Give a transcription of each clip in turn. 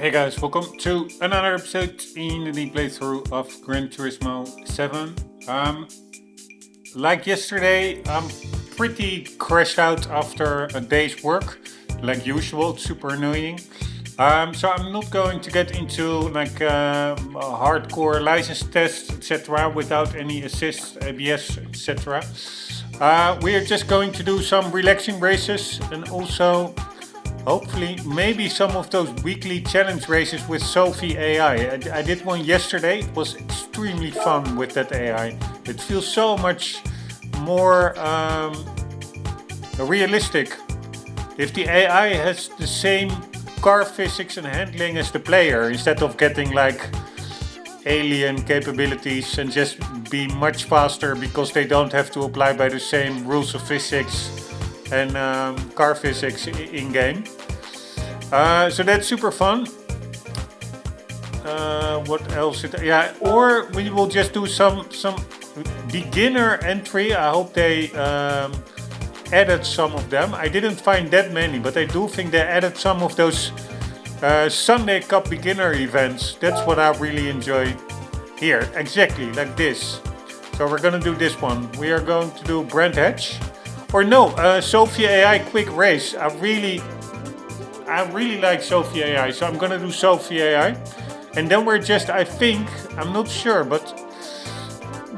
Hey guys, welcome to another episode in the playthrough of Gran Turismo 7. Like yesterday, I'm pretty crashed out after a day's work, like usual. It's super annoying. So I'm not going to get into like a hardcore license test, etc. without any assist, ABS, etc. We are just going to do some relaxing races and also hopefully maybe some of those weekly challenge races with Sophie AI. I did one yesterday. It was extremely fun with that AI. It feels so much more realistic. If the AI has the same car physics and handling as the player, instead of getting like alien capabilities and just be much faster because they don't have to apply by the same rules of physics and car physics in game. So that's super fun. What else? Or we will just do some beginner entry. I hope they added some of them. I didn't find that many, but I do think they added some of those Sunday Cup beginner events. That's what I really enjoy here. Exactly like this. So we're gonna do this one. We are going to do Brand Hatch. Or no, Sophie AI quick race. I really like Sophie AI, so I'm gonna do Sophie AI. And then we're just, I think, I'm not sure, but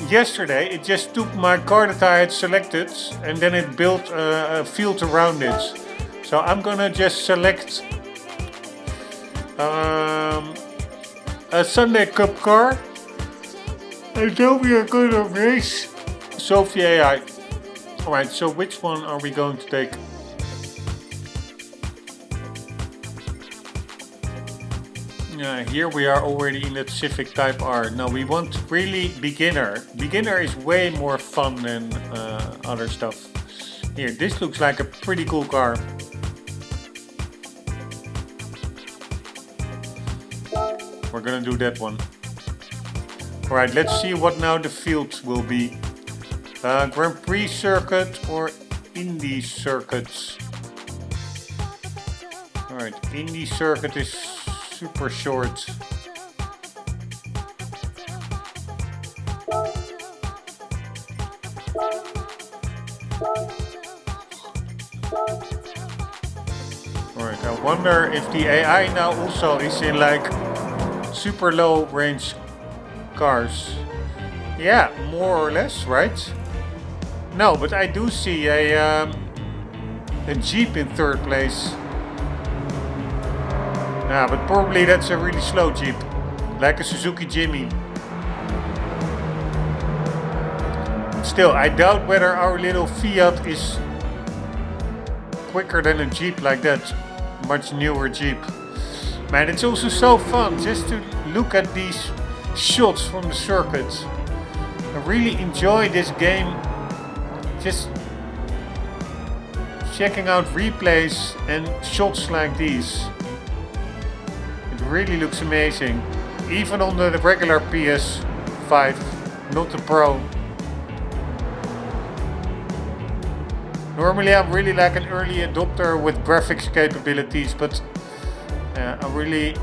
yesterday it just took my car that I had selected and then it built a field around it. So I'm gonna just select a Sunday Cup car and then we are gonna race Sophie AI. Alright, so which one are we going to take? Here we are already in that Civic Type R. Now we want really beginner. Beginner is way more fun than other stuff. Here, this looks like a pretty cool car. We're gonna do that one. Alright, let's see what now the field will be. Grand Prix circuit or Indy circuits. Alright, Indy circuit is super short. Alright, I wonder if the AI now also is in like super low range cars. Yeah, more or less, right? No, but I do see a Jeep in third place. Yeah, but probably that's a really slow Jeep, like a Suzuki Jimmy. Still, I doubt whether our little Fiat is quicker than a Jeep like that. Much newer Jeep. Man, it's also so fun just to look at these shots from the circuit. I really enjoy this game. Just checking out replays and shots like these. It really looks amazing. Even on the regular PS5, not the Pro. Normally I'm really like an early adopter with graphics capabilities, but I really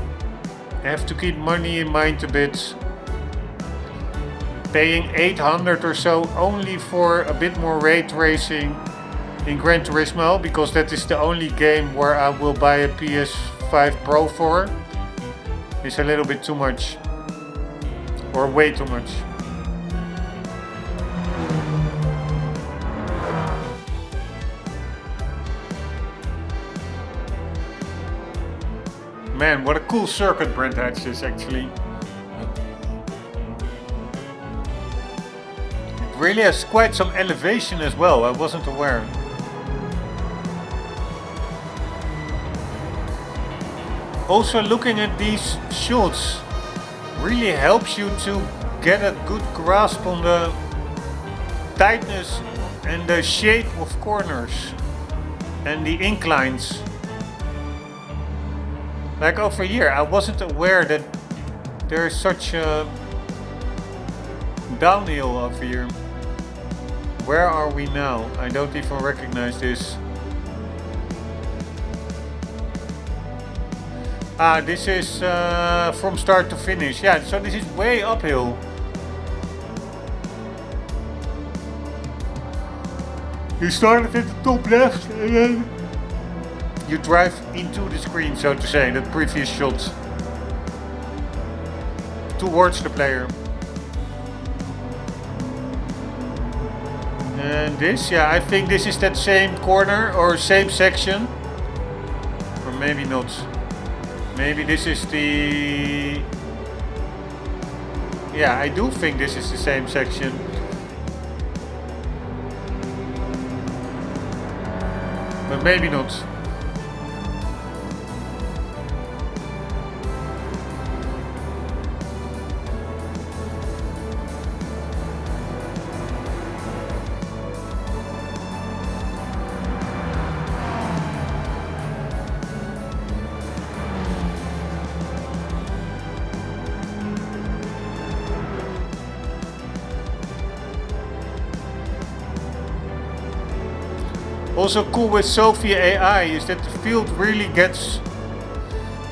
have to keep money in mind a bit. Paying 800 or so only for a bit more ray tracing in Gran Turismo, because that is the only game where I will buy a PS5 Pro for, is a little bit too much. Or way too much. Man, what a cool circuit Brand Hatch is actually. Really has quite some elevation as well, I wasn't aware. Also looking at these shots really helps you to get a good grasp on the tightness and the shape of corners and the inclines. Like over here, I wasn't aware that there is such a downhill over here. Where are we now? I don't even recognize this. This is from start to finish. Yeah, so this is way uphill. You start at the top left and then you drive into the screen, so to say, the previous shot towards the player. And this, yeah, I think this is that same corner or same section. Or maybe not. Maybe this is the... Yeah, I do think this is the same section. But maybe not. Also cool with Sophia AI is that the field really gets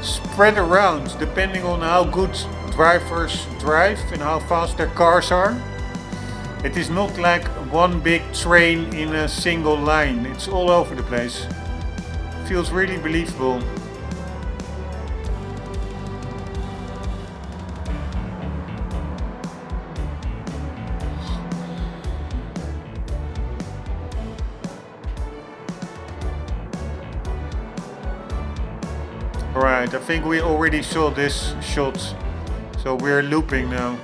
spread around depending on how good drivers drive and how fast their cars are. It is not like one big train in a single line, it's all over the place. Feels really believable. Alright, I think we already saw this shot, so we're looping now.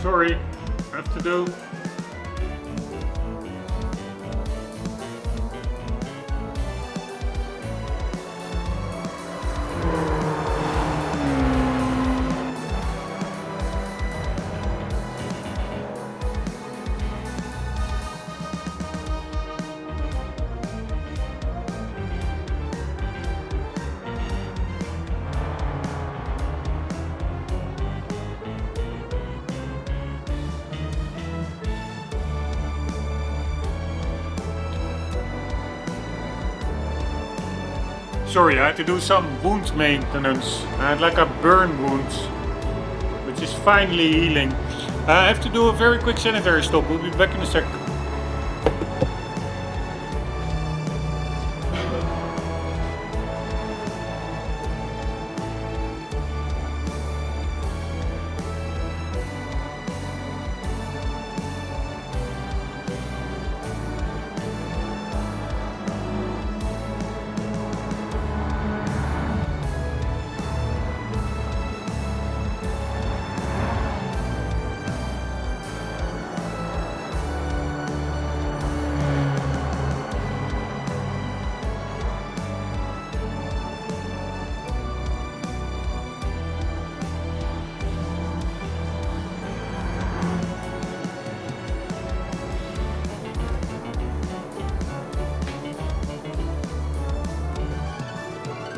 Sorry, I have to do. Sorry, I had to do some wound maintenance. I had like a burn wound, which is finally healing. I have to do a very quick sanitary stop. We'll be back in a sec.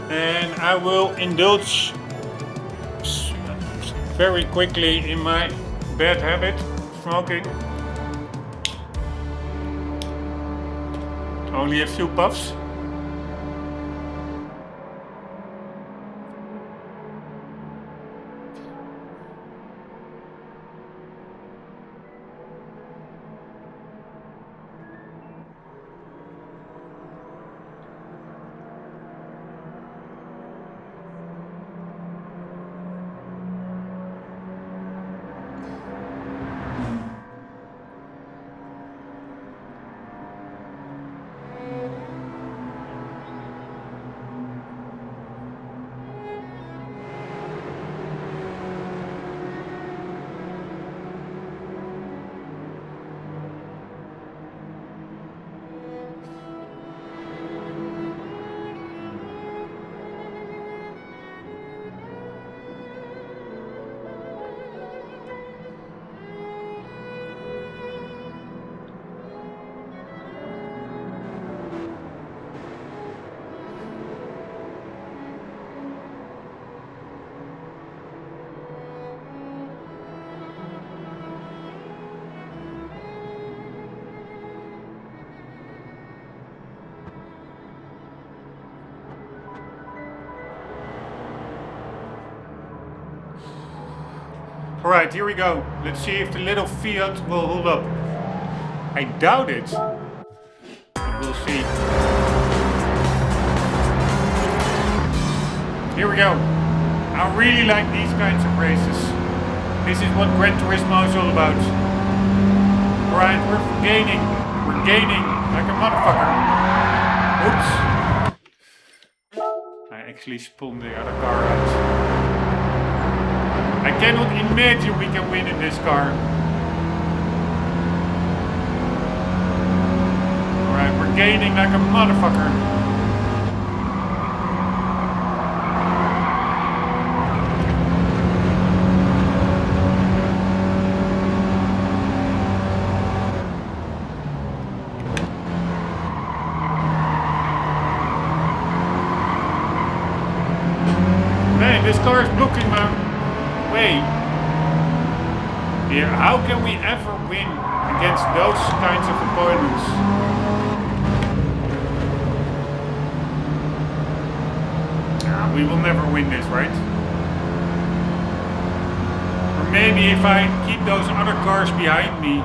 And I will indulge very quickly in my bad habit, smoking. Only a few puffs. Alright, here we go. Let's see if the little Fiat will hold up. I doubt it. But we'll see. Here we go. I really like these kinds of races. This is what Gran Turismo is all about. Alright, we're gaining. We're gaining like a motherfucker. Oops. I actually spun the other car out. I cannot imagine we can win in this car. Alright, we're gaining like a motherfucker. This car is blocking my way. Here, how can we ever win against those kinds of opponents? We will never win this, right? Or maybe if I keep those other cars behind me.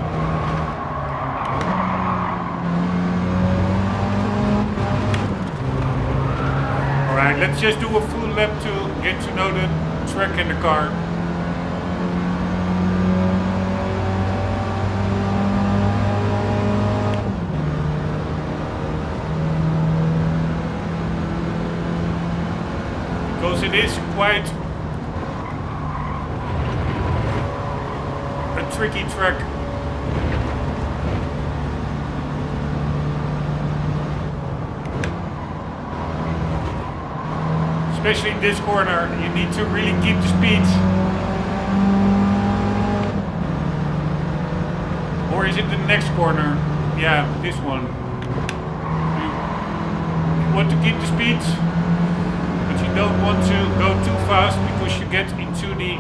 Alright, let's just do a full lap to get to know the track and the car. Because it is quite a tricky track. Especially in this corner, you need to really keep the speed. Or is it the next corner? Yeah, this one. You want to keep the speed, but you don't want to go too fast because you get into the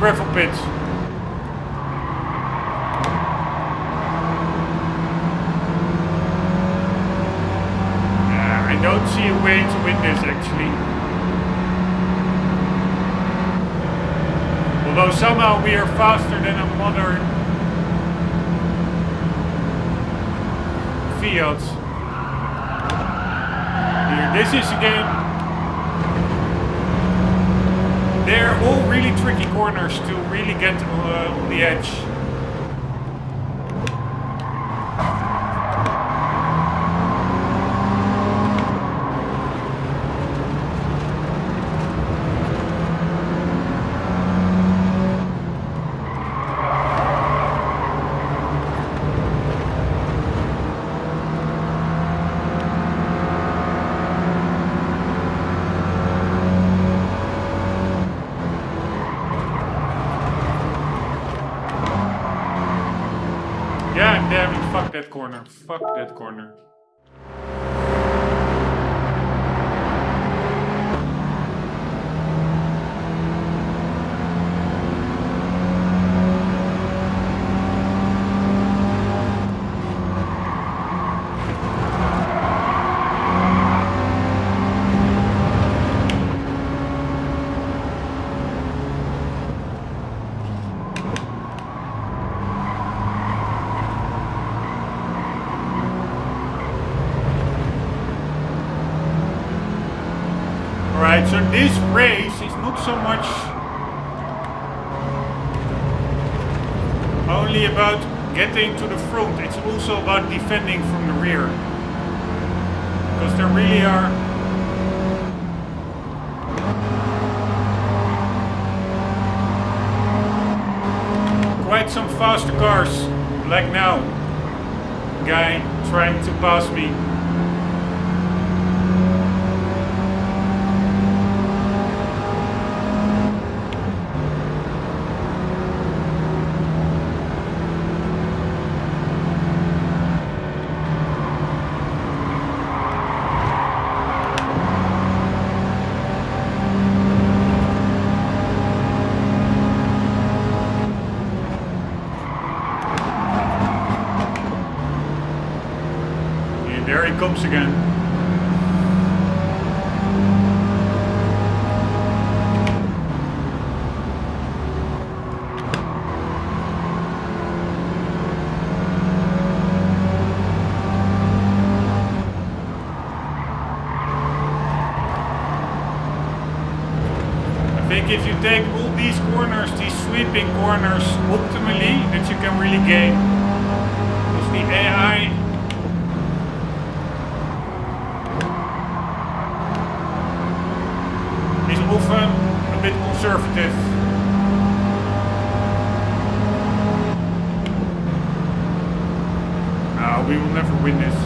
gravel pit. I don't see a way to win this actually. Although somehow we are faster than a modern Fiat. Here, this is again. They're all really tricky corners to really get on the edge. Damn it, fuck that corner. Fuck that corner. Alright, so this race is not so much only about getting to the front, it's also about defending from the rear. Because there really are quite some faster cars, like now. Guy trying to pass me. bumps again. I think if you take all these corners, these sweeping corners optimally, that you can really gain. Because the AI is often a bit conservative. No, we will never win this.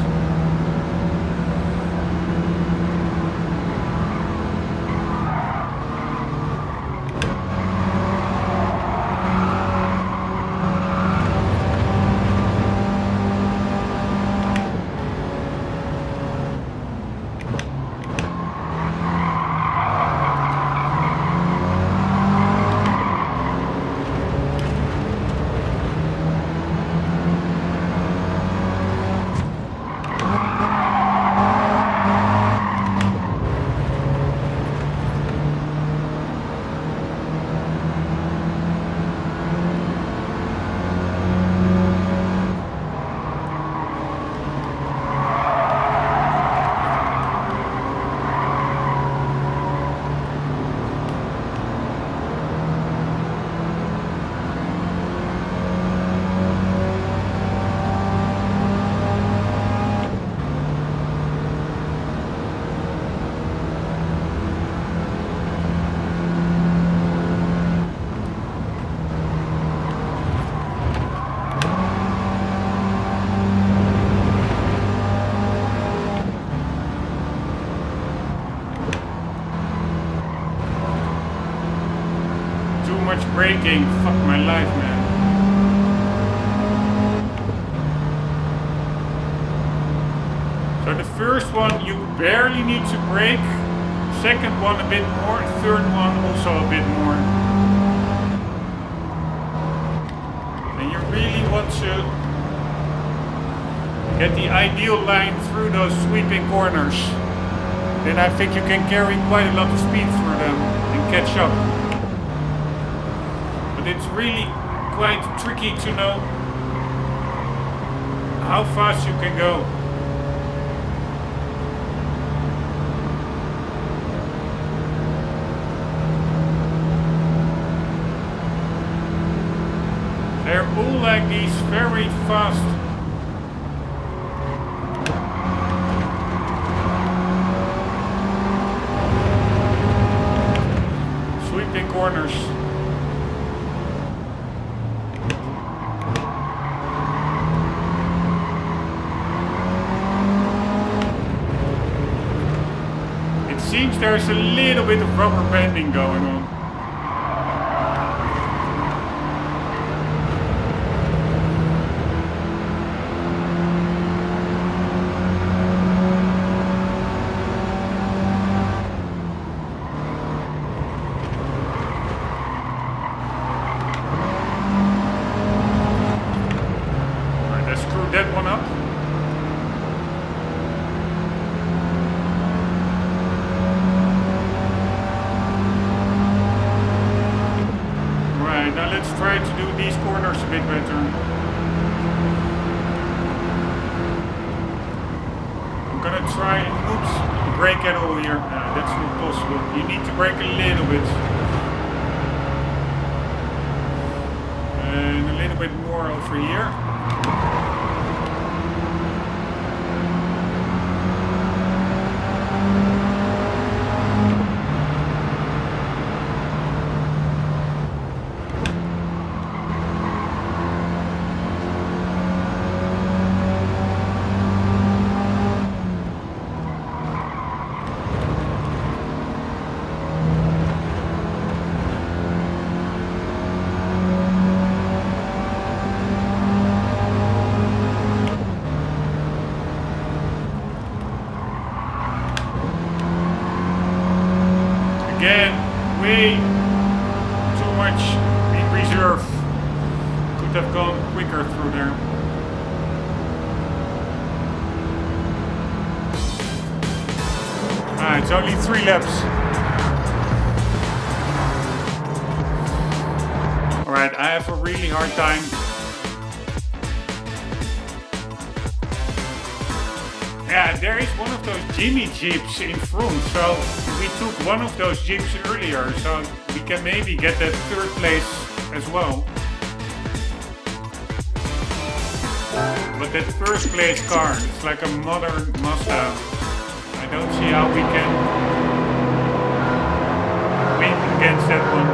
Braking, fuck my life, man. So the first one you barely need to brake, second one a bit more, third one also a bit more. And you really want to get the ideal line through those sweeping corners. Then I think you can carry quite a lot of speed through them and catch up. It's really quite tricky to know how fast you can go. They're all like these very fast sweeping corners. Seems there's a little bit of rubber banding going on. Alright, let's screw that one up. Now let's try to do these corners a bit better. I'm gonna try and not brake at all here. No, that's not possible. You need to brake a little bit. And a little bit more over here. Again, way too much in reserve. Could have gone quicker through there. Ah, it's only 3 laps. Alright, I have a really hard time. Yeah, there is one of those Jimmy Jeeps in front, so we took one of those Jeeps earlier, so we can maybe get that 3rd place as well. But that 1st place car, it's like a modern Mazda. I don't see how we can win against that one.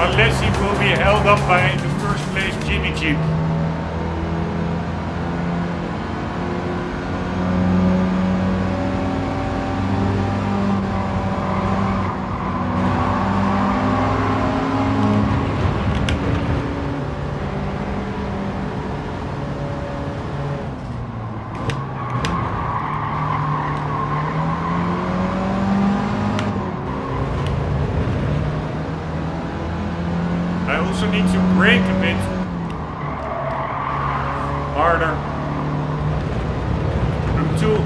Unless he will be held up by the 1st place Jimmy Jeep. I also need to brake a bit harder. I'm too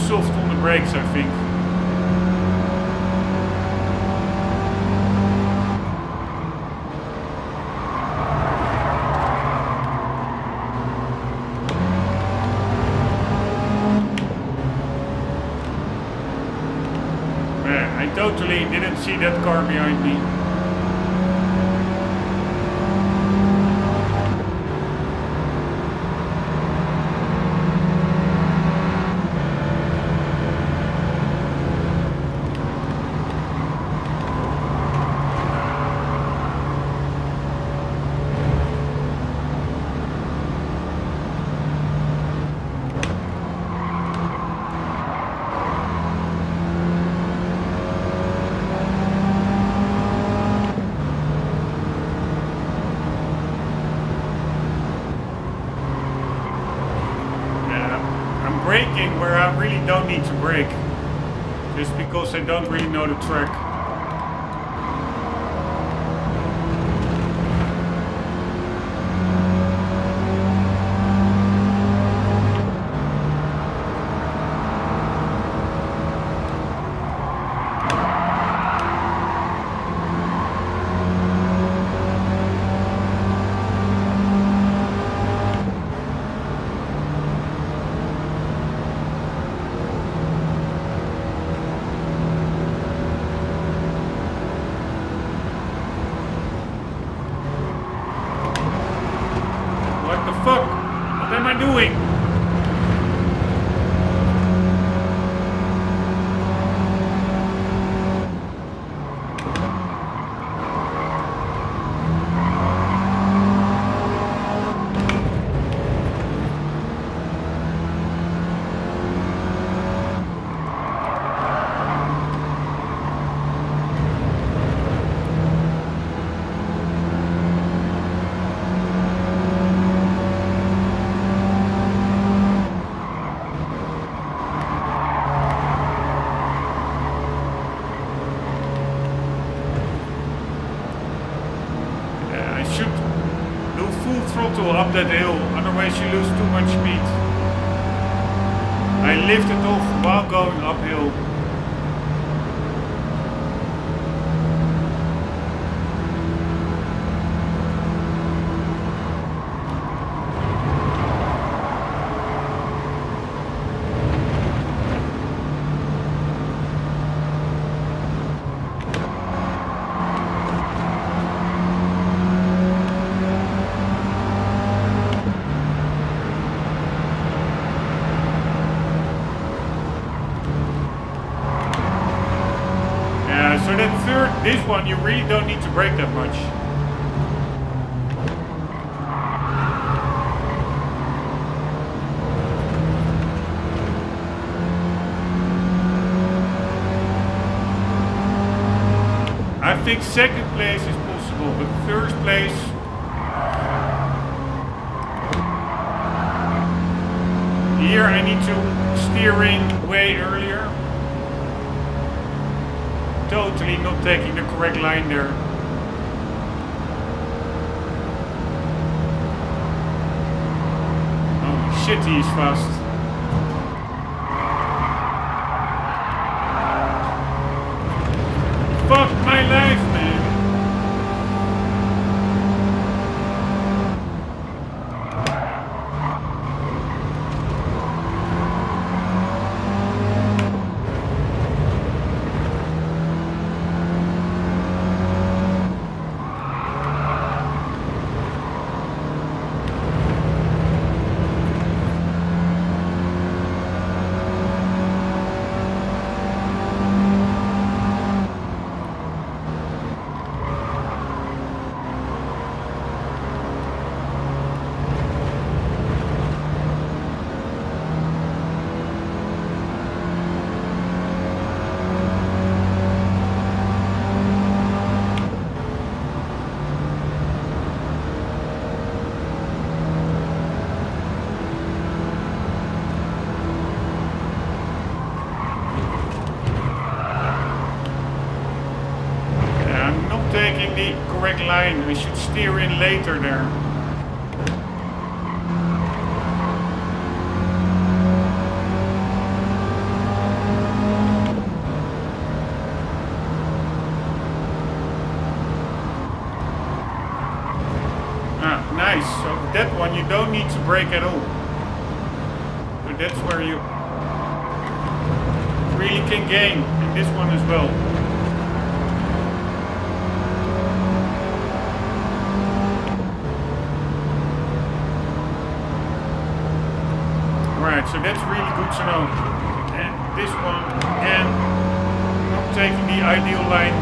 soft on the brakes, I think. Yeah, I totally didn't see that car behind me. Braking where I really don't need to brake, just because I don't really know the track. Fuck! What am I doing? Throttle up that hill, otherwise you lose too much speed. I lifted off while going uphill. So that third, this one, you really don't need to brake that much. I think second place is possible, but third place, here I need to steer in way earlier. totally not taking the correct line there. Oh shit, he is fast. Fuck my life, man. Taking the correct line. We should steer in later there. Ah, nice. So that one you don't need to brake at all. So that's where you really can gain. And this one as well. Right, so that's really good to know. And this one, again, not taking the ideal line.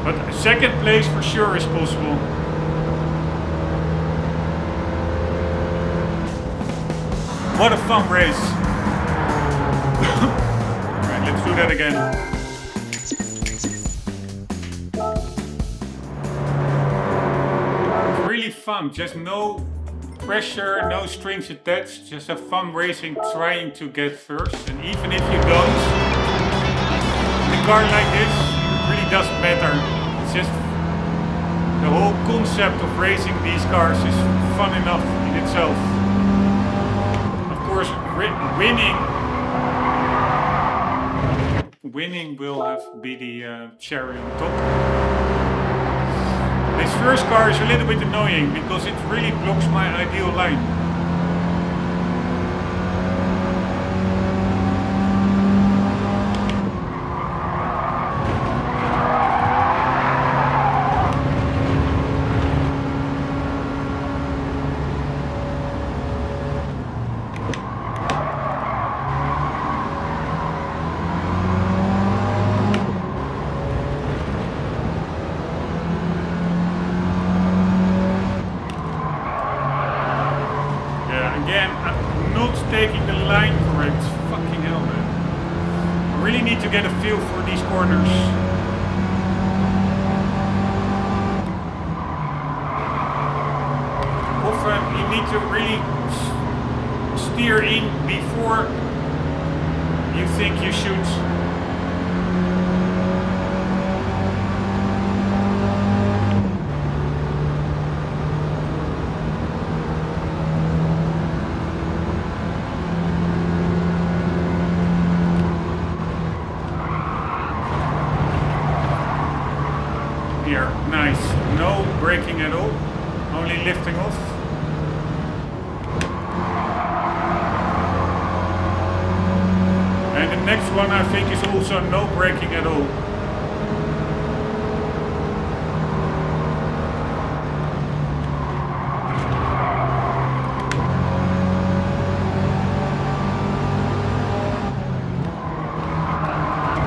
But second place for sure is possible. What a fun race. Alright, let's do that again. It's really fun, just no pressure, no strings attached, just have fun racing, trying to get first. And even if you don't, in a car like this, it really doesn't matter. It's just the whole concept of racing these cars is fun enough in itself. Of course, winning will have be the cherry on top. This first car is a little bit annoying because it really blocks my ideal line. Again, I'm not taking the line correct. Fucking hell, man. I really need to get a feel for these corners. Often you need to really steer in before you think you should. Here, nice. No braking at all, only lifting off. And the next one I think is also no braking at all.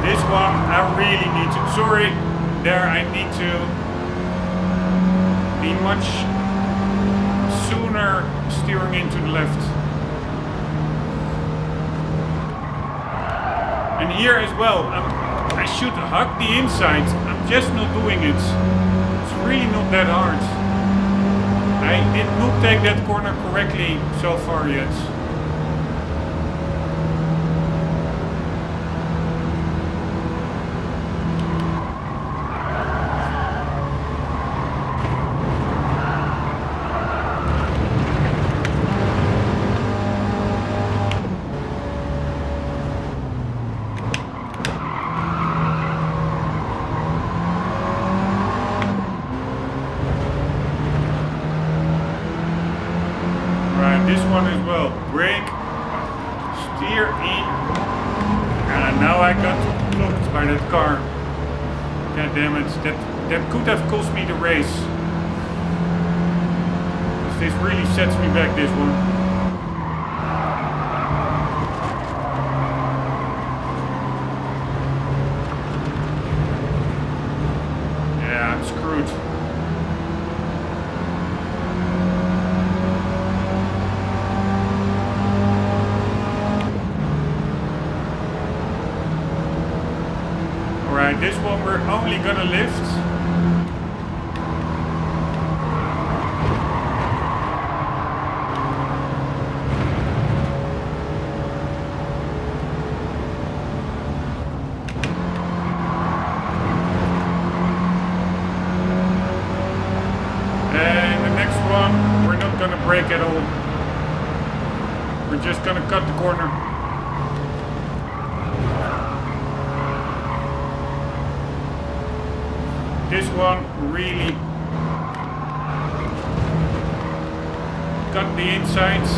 This one I really need to, sorry. There I need to be much sooner steering into the left. And here as well, I should hug the inside. I'm just not doing it. It's really not that hard. I did not take that corner correctly so far yet. got blocked by that car. God damn it, that could have cost me the race. This really sets me back, this one. Yeah, I'm screwed. Alright, this one we're only gonna lift. Brake at all. We're just gonna cut the corner. This one really cut the insides.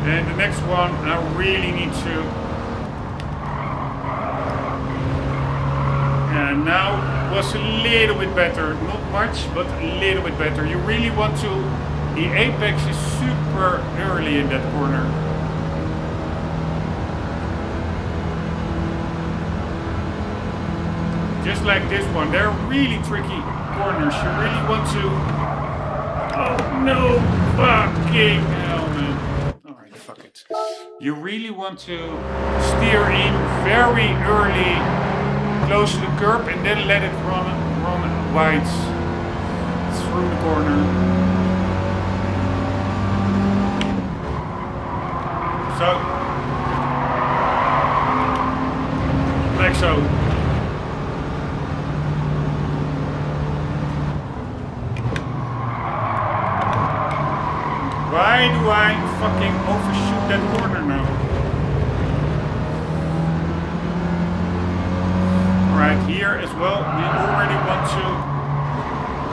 And the next one I really need to. And now was a little bit better, not much, but a little bit better. You really want to, the apex is super early in that corner. Just like this one, they're really tricky corners. You really want to, oh no, fucking hell man. Alright, fuck it. You really want to steer in very early, close to the curb, and then let it run wide through the corner. So, like so. Why do I fucking overshoot that corner now? Right here as well, we already want to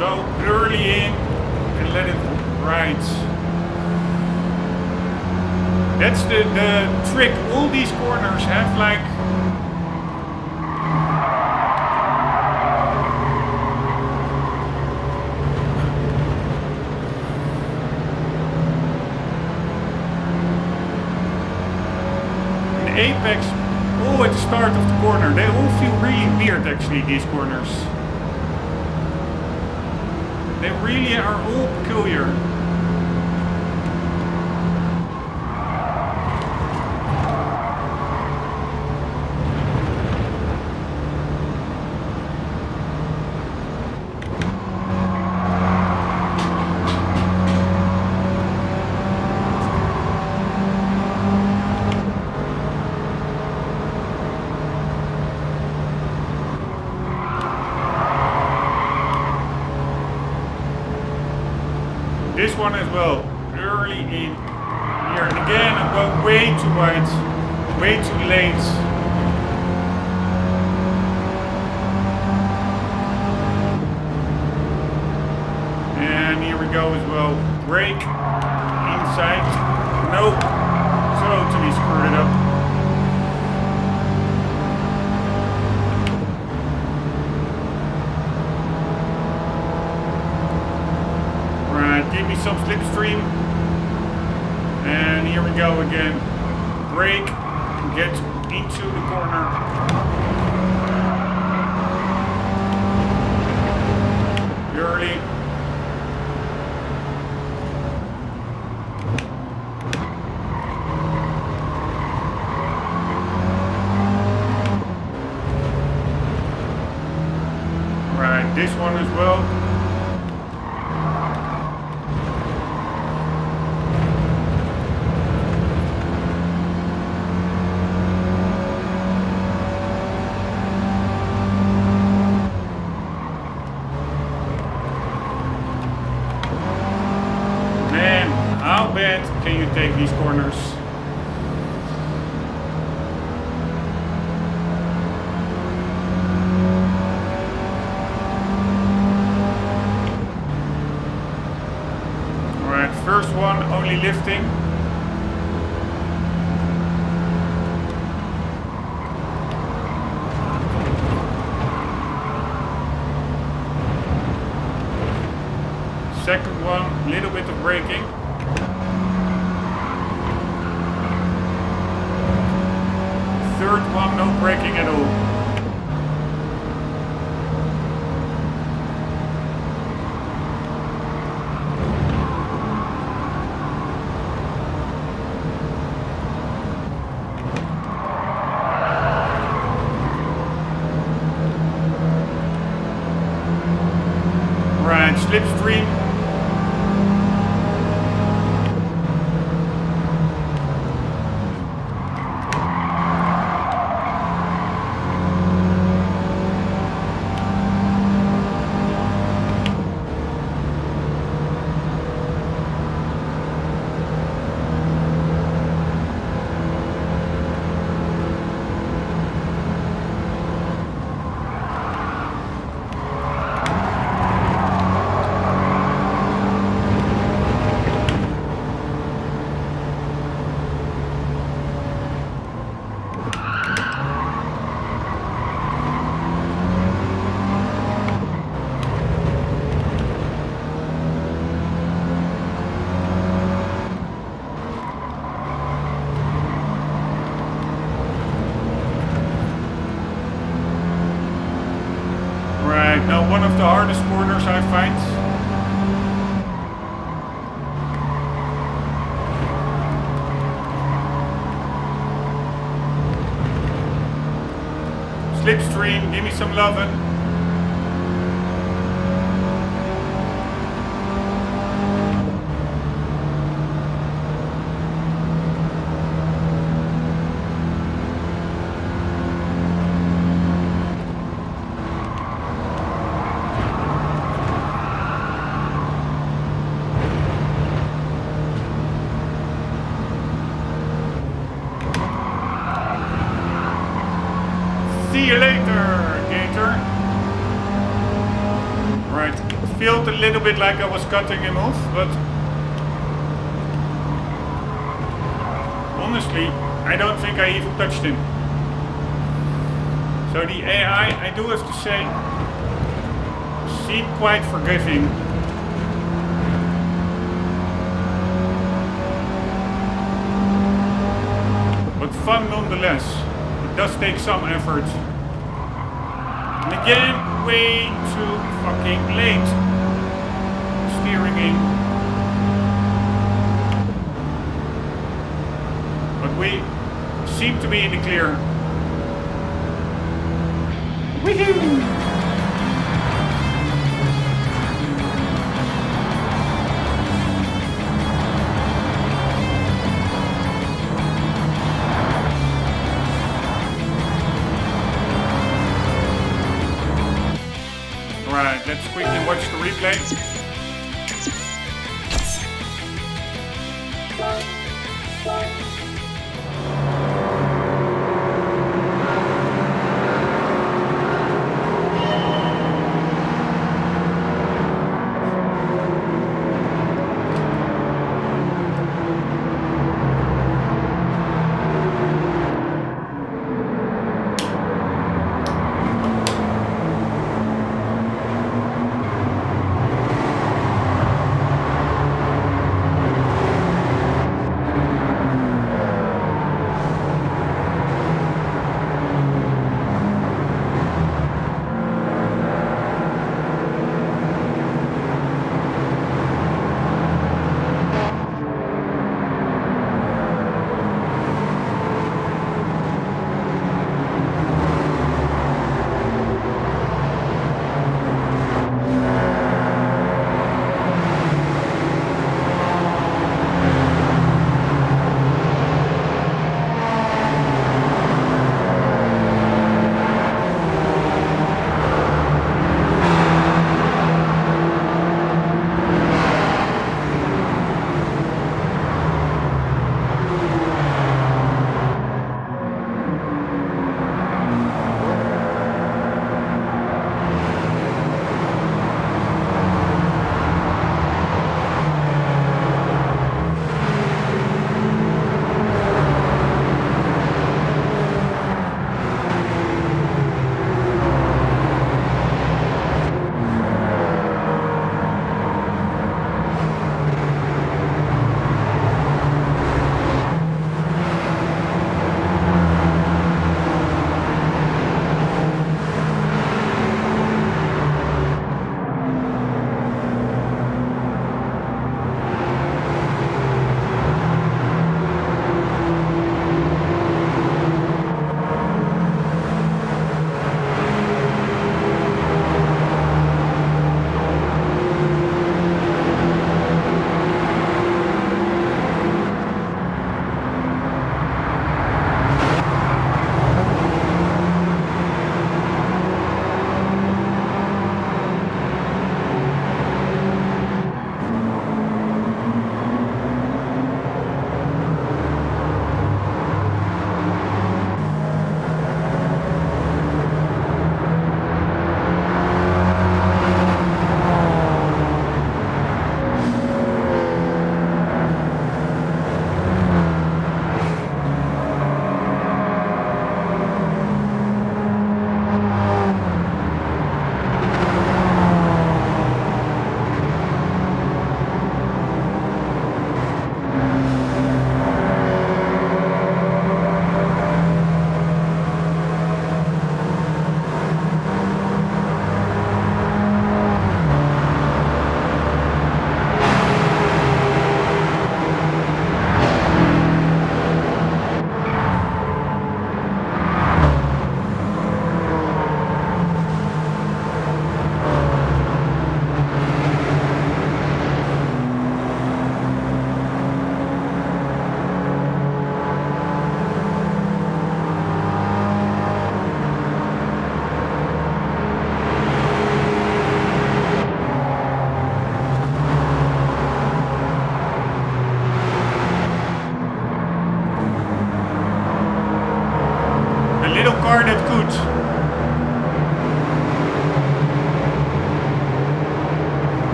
go early in and let it ride. That's the trick. All these corners have like an apex. Oh, at the start of the corner. They all feel really weird actually, these corners. They really are all peculiar. This one as well, early in here. And again, I'm going way too wide, way too late. And here we go as well. Brake, inside. Nope, totally screwed it up. Give me some slipstream, and here we go again. Brake, get into the corner. Early. Right, this one as well. How bad can you take these corners? Alright, first one only lifting. braking at all. Right, slipstream. Now one of the hardest corners I find. Slipstream, give me some lovin'. See you later, Gator. Right, it felt a little bit like I was cutting him off, but honestly, I don't think I even touched him. So the AI, I do have to say, seemed quite forgiving. But fun nonetheless. It does take some effort. And again, way too fucking late. Steering in. But we seem to be in the clear. Woohoo! Right, let's quickly watch the replay.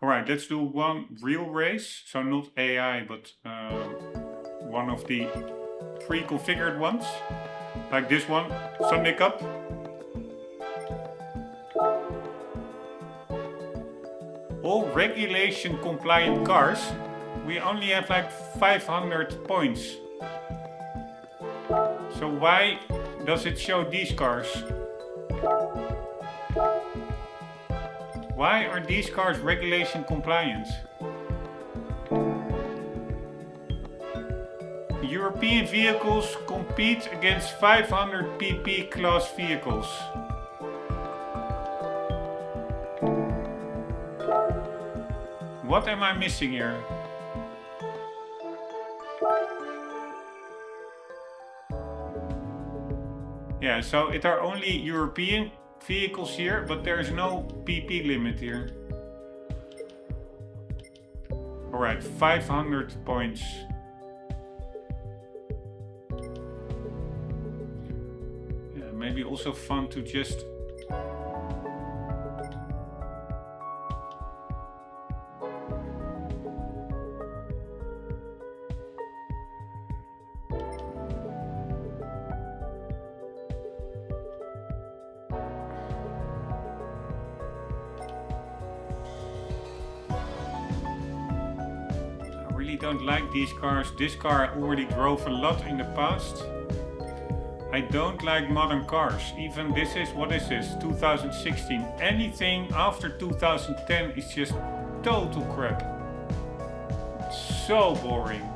Alright, let's do one real race. So not AI, but one of the pre-configured ones. Like this one, Sunday Cup. All regulation compliant cars, we only have like 500 points. So why does it show these cars? Why are these cars regulation compliant? European vehicles compete against 500 pp class vehicles. What am I missing here? Yeah, so it are only European vehicles here, but there is no PP limit here. Alright, 500 points. Yeah, maybe also fun to just... don't like these cars. This car I already drove a lot in the past. I don't like modern cars. Even this is, what is this, 2016. Anything after 2010 is just total crap. It's so boring.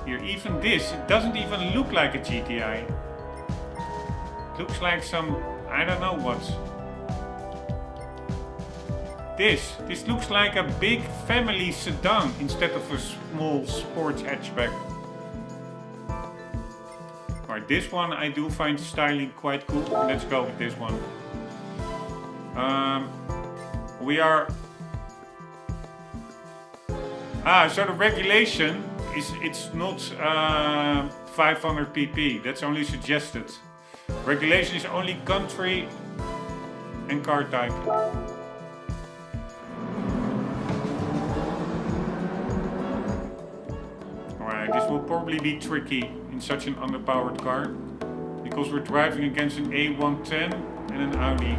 Here, even this, it doesn't even look like a GTI. It looks like some, I don't know what. This looks like a big family sedan instead of a small sports hatchback. Alright, this one I do find styling quite cool. Let's go with this one. We are... so the regulation is, it's not 500 pp. That's only suggested. Regulation is only country and car type. This will probably be tricky in such an underpowered car, because we're driving against an A110 and an Audi.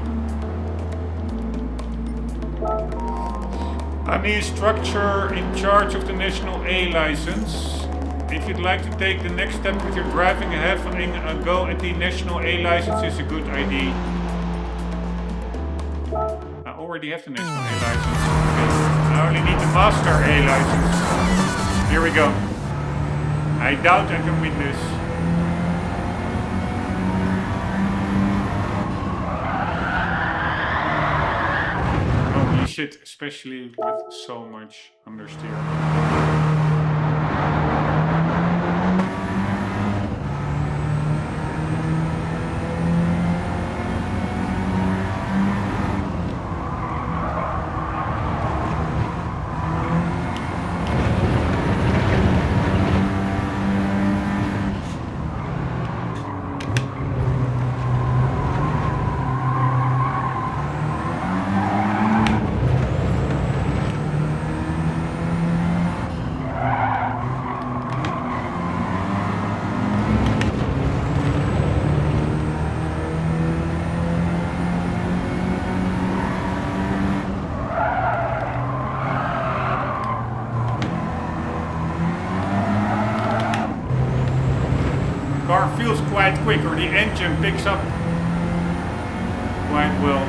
I'm the instructor in charge of the National A license. If you'd like to take the next step with your driving, having a go at the National A license is a good idea. I already have the National A license. Okay. I only need the Master A license. Here we go. I doubt I can win this. Holy shit, especially with so much understeer. Feels quite quick, or the engine picks up quite well.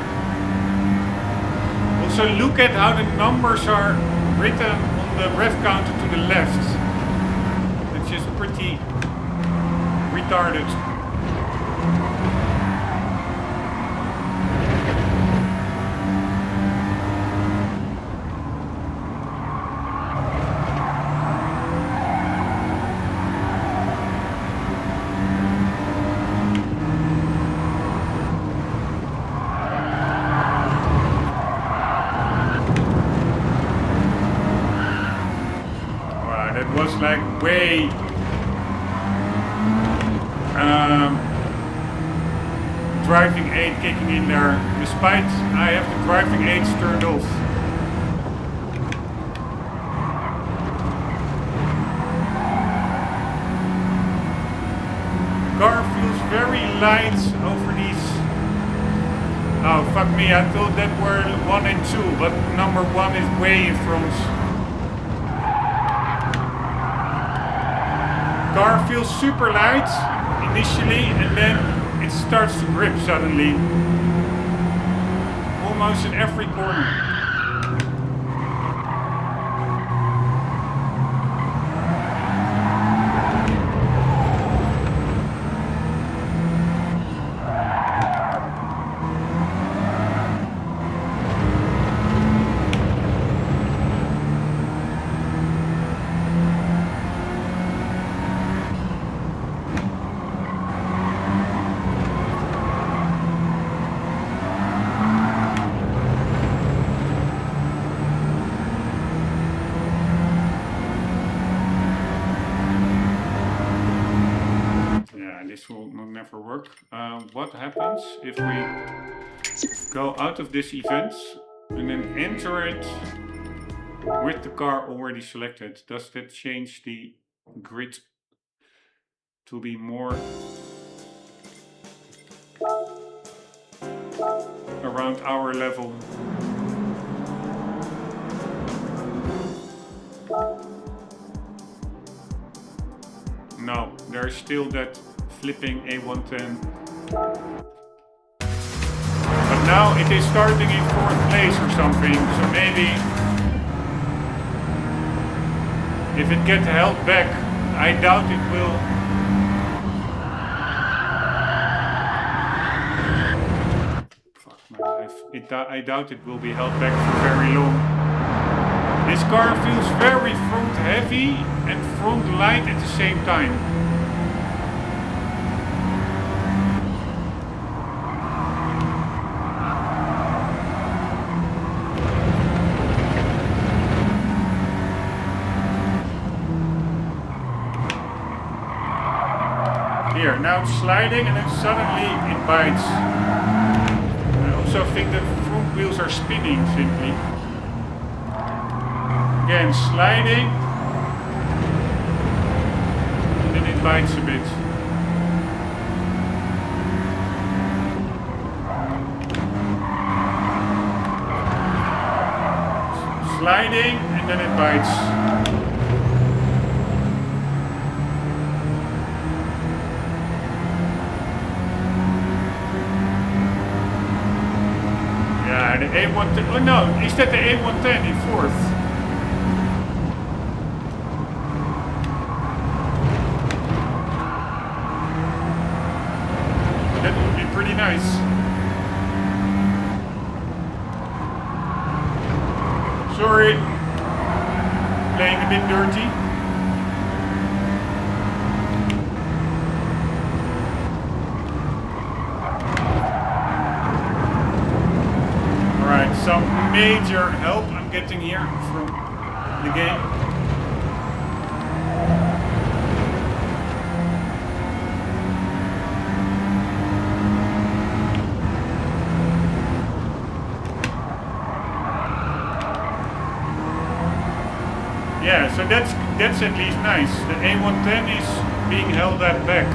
Also look at how the numbers are written on the rev counter to the left. It's just pretty retarded. Like way driving aid kicking in there, despite I have the driving aids turned off. Car feels very light over these. Oh fuck me, I thought that were 1 and 2, but number 1 is way in front. Car feels super light initially and then it starts to grip suddenly. Almost in every corner. This will never work. What happens if we go out of this event and then enter it with the car already selected? Does that change the grid to be more around our level? No, there's still that flipping A110. But now it is starting in 4th place or something, so maybe if it gets held back, I doubt it will. Fuck my life. I doubt it will be held back for very long. This car feels very front heavy and front light at the same time. Here, now it's sliding and then suddenly it bites. I also think the front wheels are spinning simply. Again, sliding, and then it bites a bit. Sliding, and then it bites. Yeah, the A110, oh no, is that the A110 in 4th? Pretty nice. Sorry, playing a bit dirty. Alright, some major help I'm getting here from the game. Yeah, so that's at least nice. The A110 is being held that back.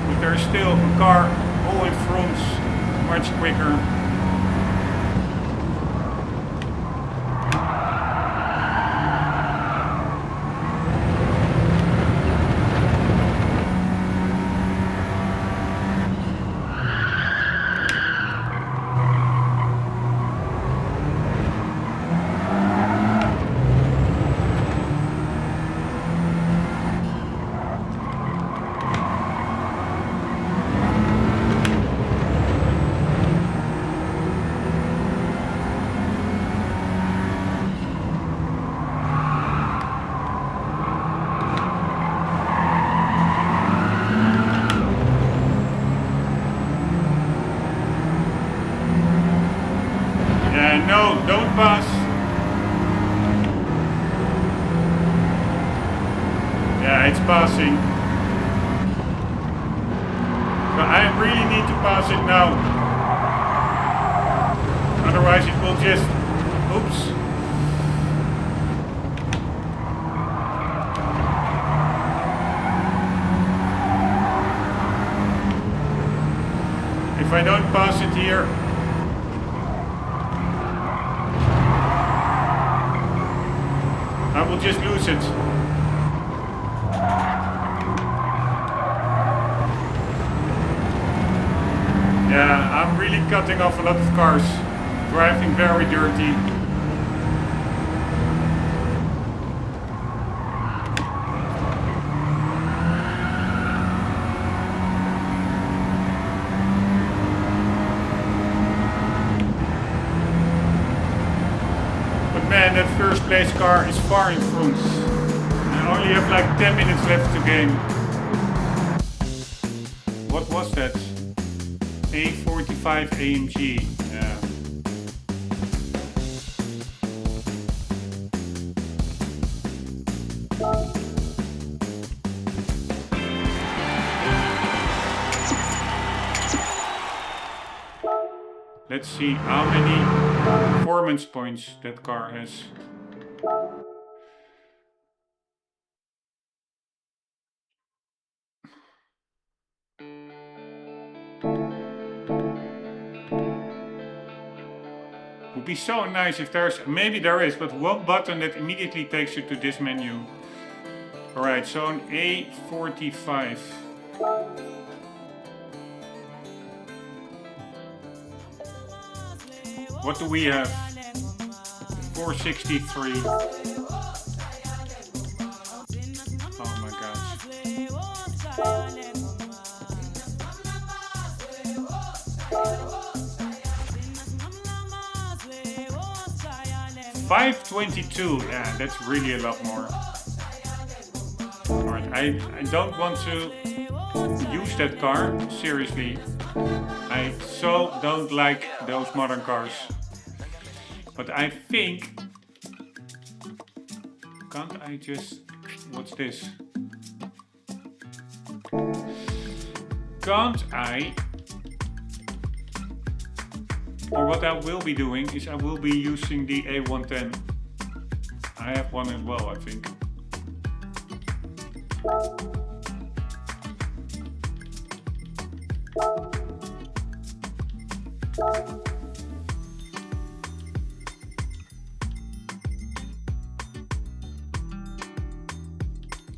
But there's still a car all in front, much quicker. No, don't pass. Yeah, it's passing. So I'm really need to pass it now. Otherwise it will just... Oops. If I don't pass it here, I will just lose it. Yeah, I'm really cutting off a lot of cars, driving very dirty. Man, that first place car is far in front. I only have like 10 minutes left to game. What was that? A45 AMG. Yeah. Let's see how many performance points that car has. Would be so nice if there's, maybe there is, but one button that immediately takes you to this menu. Alright, so an A45. What do we have? 463. Oh my gosh. 522. Yeah, that's really a lot more. Alright, I don't want to use that car, seriously. I so don't like those modern cars. But I think... Can't I just... What's this? Can't I... Or what I will be doing is I will be using the A110. I have one as well, I think.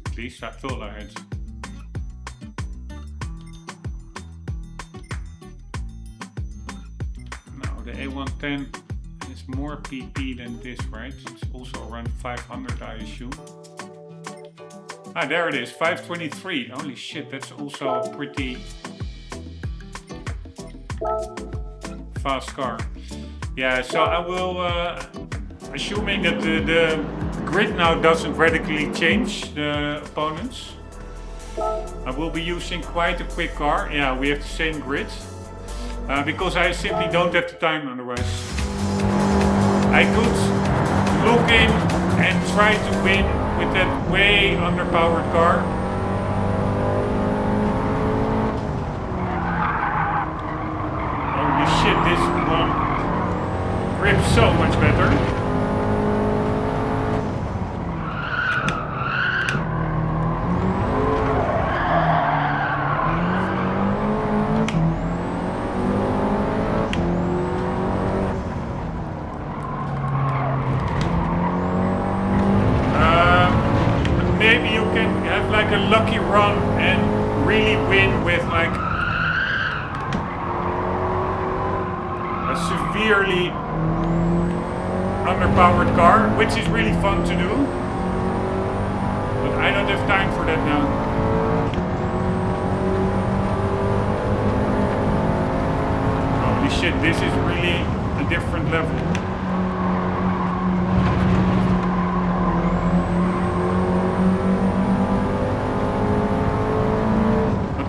At least I thought I had. Now the A110 is more PP than this, right? It's also around 500, I assume. Ah, there it is, 523. Holy shit, that's also a pretty fast car. Yeah, so I will, assuming that the grid now doesn't radically change the opponents, I will be using quite a quick car. Yeah, we have the same grid, because I simply don't have the time otherwise. I could look in and try to win with that way underpowered car. Holy shit, this one grips so much better. Maybe you can have like a lucky run and really win with like a severely underpowered car, which is really fun to do. But I don't have time for that now. Holy shit, this is really a different level.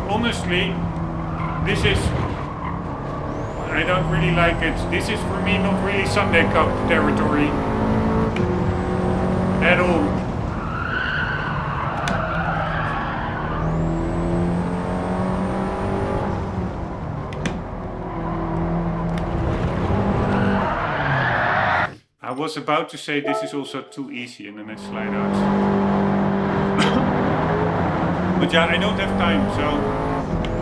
Honestly, this is, I don't really like it. This is for me not really Sunday Cup territory at all. I was about to say this is also too easy and then I slide out. But yeah, I don't have time, so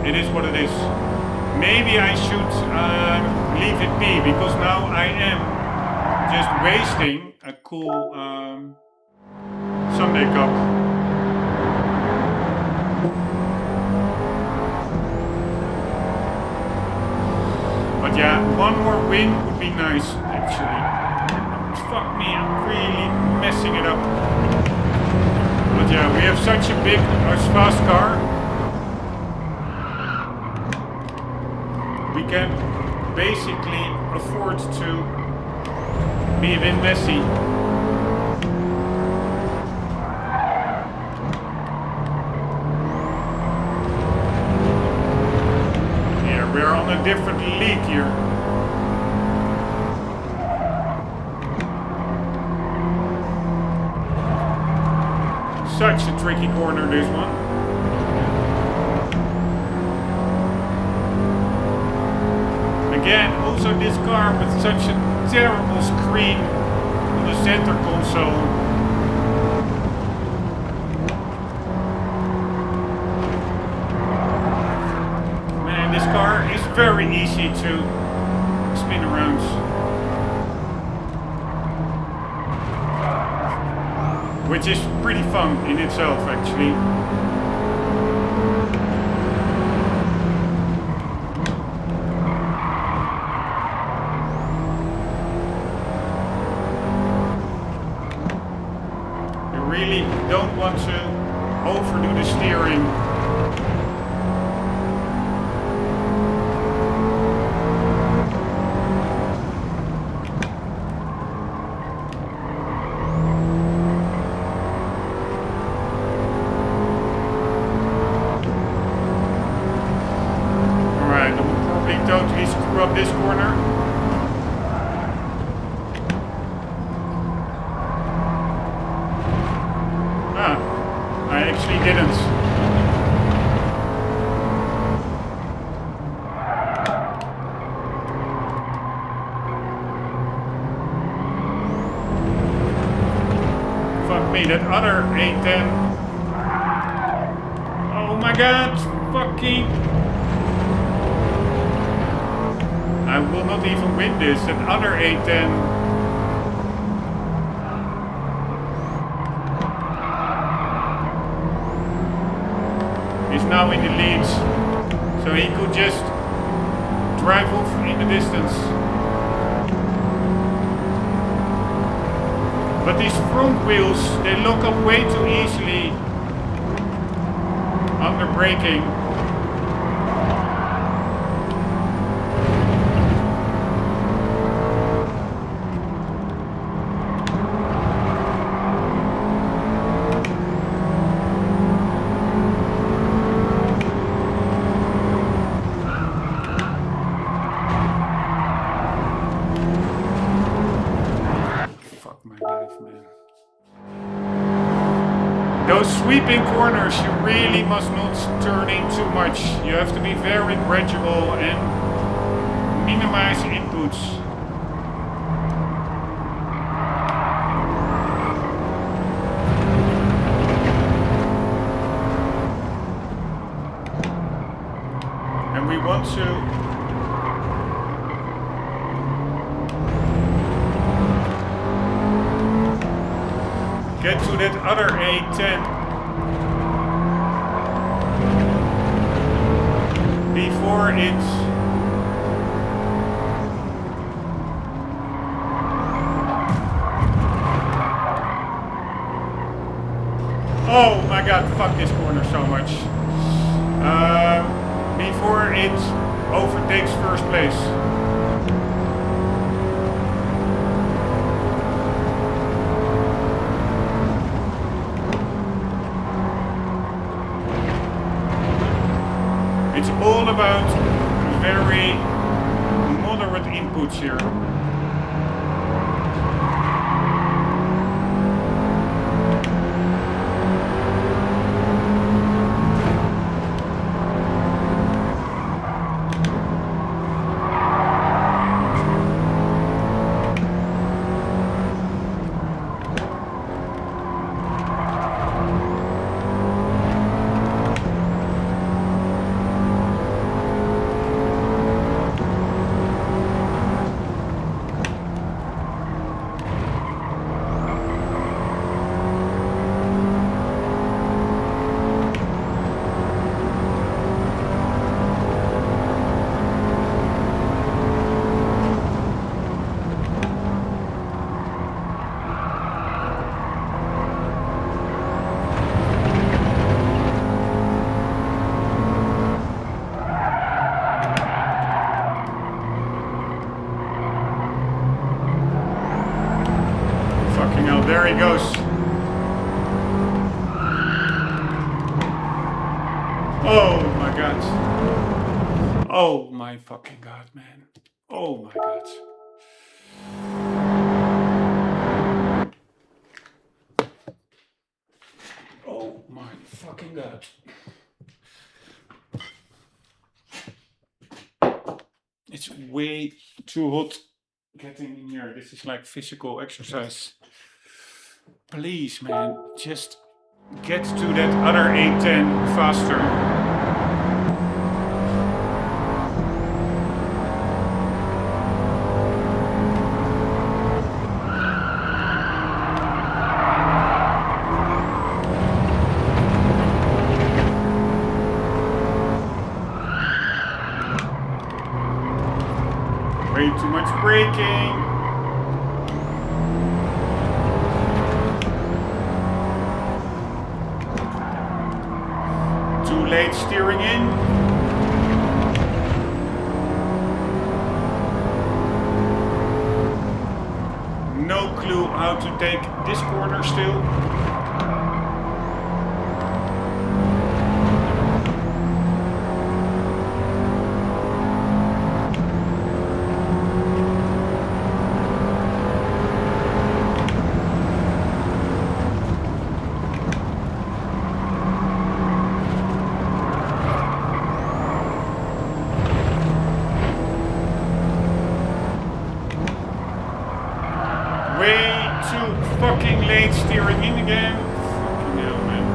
it is what it is. Maybe I should leave it be, because now I am just wasting a cool Sunday cup. But yeah, one more win would be nice, actually. Fuck me, I'm really messing it up. But yeah, we have such a big, fast car. We can basically afford to be a bit messy. Yeah, we're on a different league here. Such a tricky corner, this one. Again, also this car with such a terrible screen on the center console. Man, this car is very easy to spin around. Which is pretty fun in itself, actually. You really don't want to overdo the steering. Totally screw up this corner. Ah, I actually didn't. Fuck me, that other A10. Oh my god, fucking... I will not even win this. That other A10. Is now in the lead. So he could just drive off in the distance. But these front wheels, they lock up way too easily under braking. Those sweeping corners, you really must not turn in too much. You have to be very gradual and minimize inputs. And we want to get to that other A10 before it's oh my god, fuck this corner so much. Before it overtakes first place. It's all about very moderate inputs here. there he goes. Oh my god. Oh my fucking god, man. Oh my god. Oh my fucking god. It's way too hot getting in here. This is like physical exercise. Please, man, just get to that other A10 faster. Way too much braking. Too late steering in. No clue how to take this corner still. Fucking late steering in again. Fucking hell, man.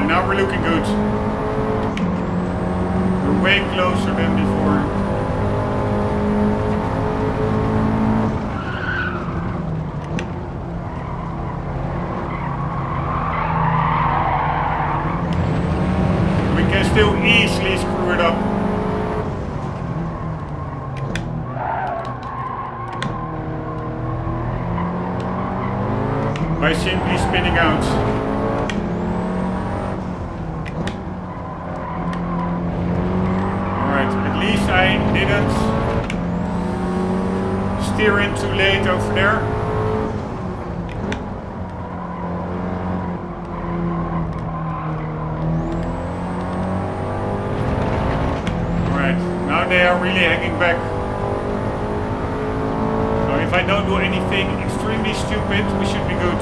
Now we're looking good. We're way closer than before. We can still easily screw it up. By simply spinning out. I didn't steer in too late over there. Alright, now they are really hanging back. So if I don't do anything extremely stupid, we should be good.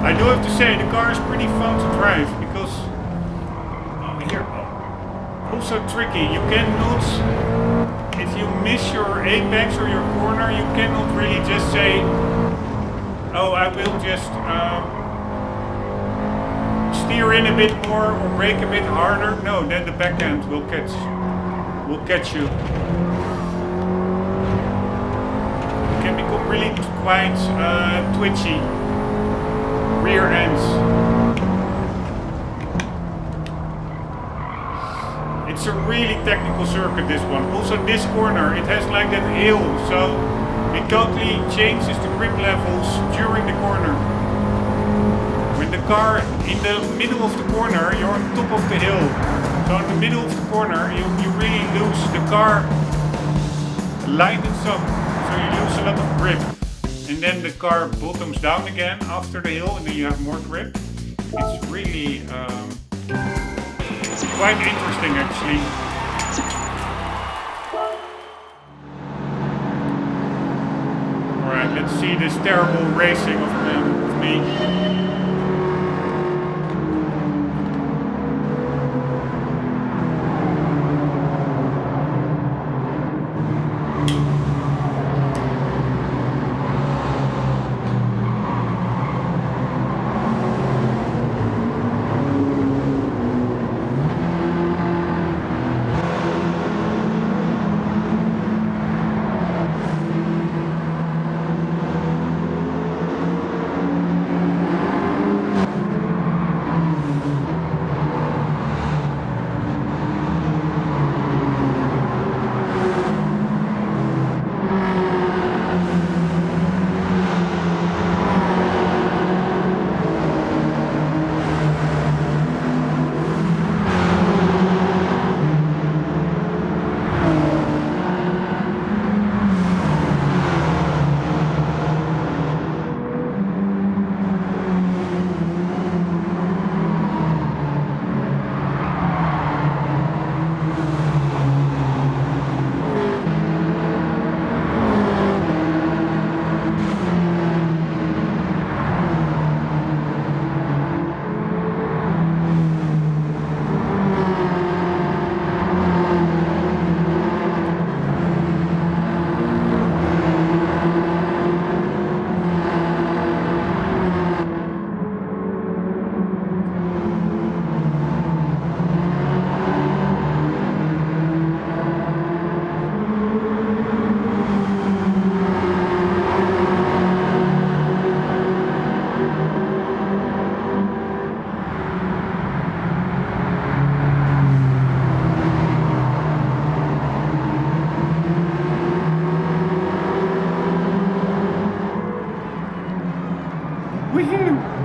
I do have to say, the car is pretty fun to drive because here, also tricky. You cannot, if you miss your apex or your corner, you cannot really just say, oh, I will just steer in a bit more or brake a bit harder. No, then the back end will catch you. It can become really quite twitchy. Rear ends. It's a really technical circuit, this one. Also this corner, it has like that hill, so it totally changes the grip levels during the corner. When the car in the middle of the corner, you're on top of the hill. So in the middle of the corner, you really lose. The car lightens up, so you lose a lot of grip. And then the car bottoms down again after the hill, and then you have more grip. It's really quite interesting, actually. Alright, let's see this terrible racing of me. Woohoo!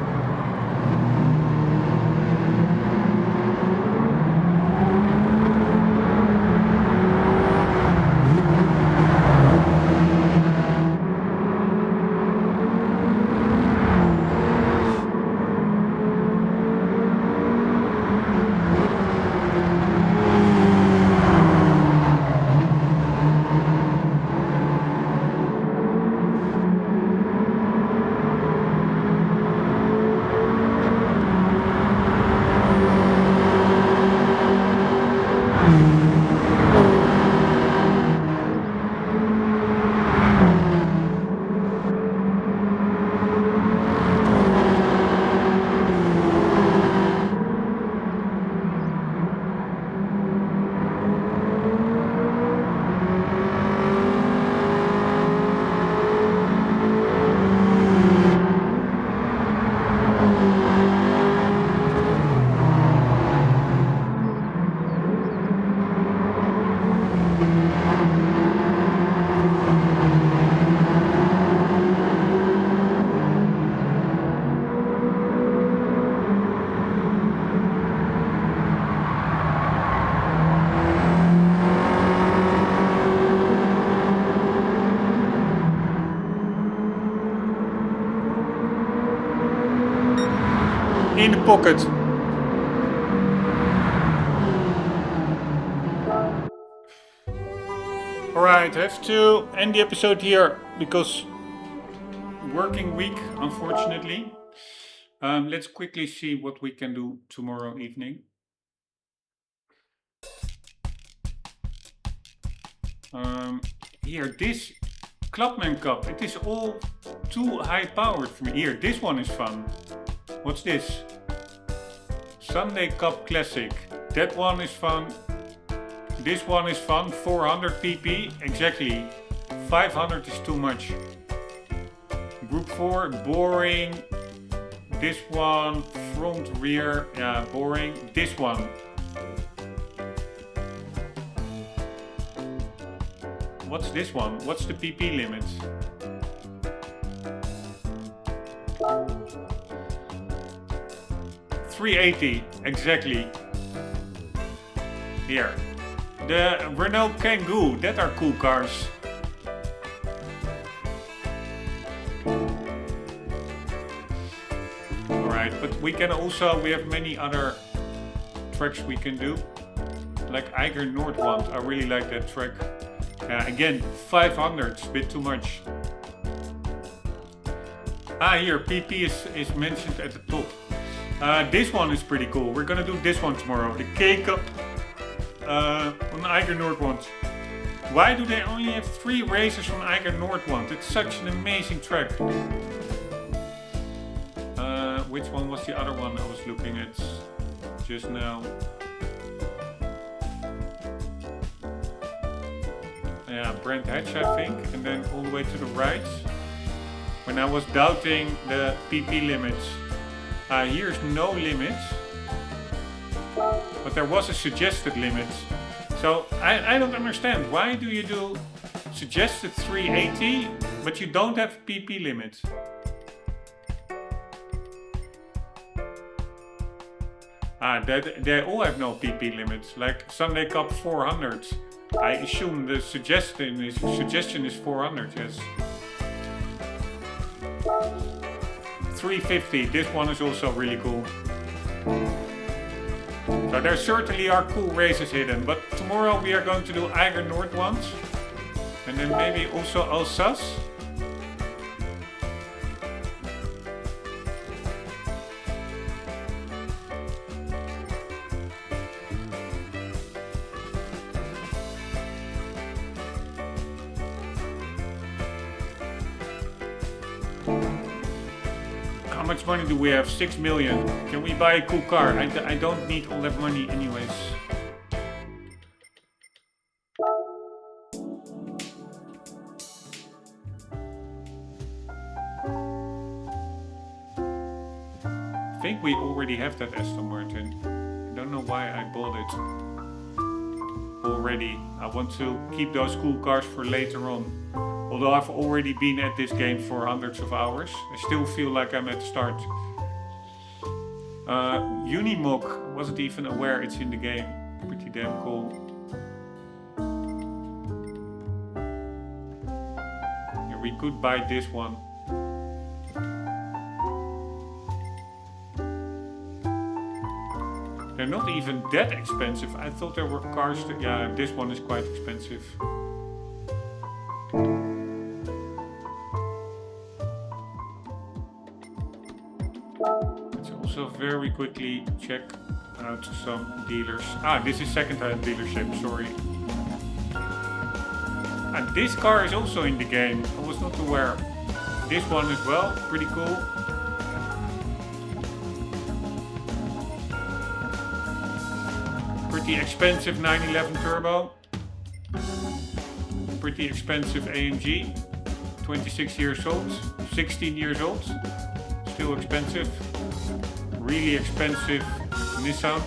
In the pocket. Alright, I have to end the episode here because working week, unfortunately. Let's quickly see what we can do tomorrow evening. Here, this Clubman Cup, it is all too high powered for me. Here, this one is fun. What's this? Sunday Cup Classic. That one is fun. This one is fun. 400 pp. Exactly. 500 is too much. Group 4, boring. This one, front, rear, yeah, boring. This one. What's this one? What's the pp limit? $380, exactly. Here. The Renault Kangoo, that are cool cars. Alright, but we can also, we have many other tracks we can do. Like Eiger Noordwand, I really like that track. Again, 500, a bit too much. Here, PP is mentioned at the top. This one is pretty cool. We're gonna do this one tomorrow. The K-Cup on Eiger Noordwand. Why do they only have 3 races on Eiger Noordwand? It's such an amazing track. Which one was the other one I was looking at just now? Yeah, Brent Hatch, I think, and then all the way to the right. When I was doubting the PP limits. Here's no limits, but there was a suggested limit. So I don't understand. Why do you do suggested 380, but you don't have PP limit? They all have no PP limits, like Sunday Cup 400. I assume the suggestion is 400, yes. 350, this one is also really cool. So there certainly are cool races hidden, but tomorrow we are going to do Eiger Noordwand. And then maybe also Alsace. How much money do we have? 6 million. Can we buy a cool car? I don't need all that money anyways. I think we already have that Aston Martin. I don't know why I bought it already. I want to keep those cool cars for later on. Although I've already been at this game for hundreds of hours, I still feel like I'm at the start. Unimog wasn't even aware it's in the game. Pretty damn cool. Yeah, we could buy this one. They're not even that expensive. I thought there were cars that, yeah, this one is quite expensive. Let's also very quickly check out some dealers. Ah, this is second-hand dealership, sorry. And this car is also in the game. I was not aware. This one as well, pretty cool. Pretty expensive 911 turbo. Pretty expensive AMG. 26 years old, 16 years old. Still expensive. Really expensive Nissan.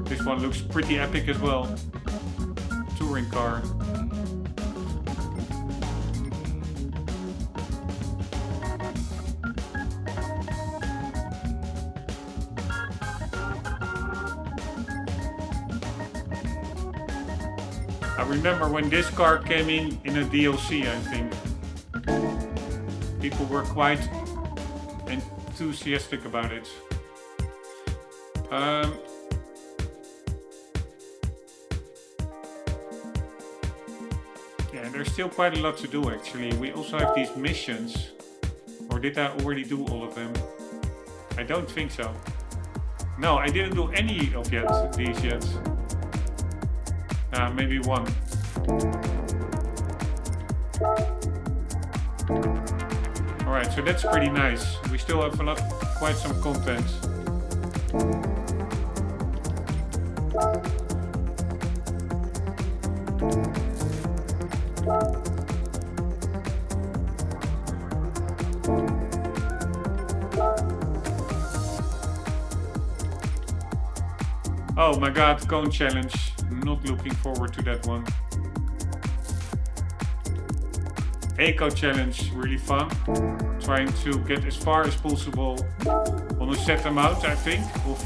This one looks pretty epic as well. Touring car. I remember when this car came in a DLC, I think. People were quite enthusiastic about it. Yeah, there's still quite a lot to do actually. We also have these missions. Or did I already do all of them? I don't think so. No, I didn't do any of these yet. Maybe one. Alright, so that's pretty nice. We still have quite some content. Oh my god, cone challenge. Not looking forward to that one. Eco challenge, really fun. Trying to get as far as possible on a set amount, I think, of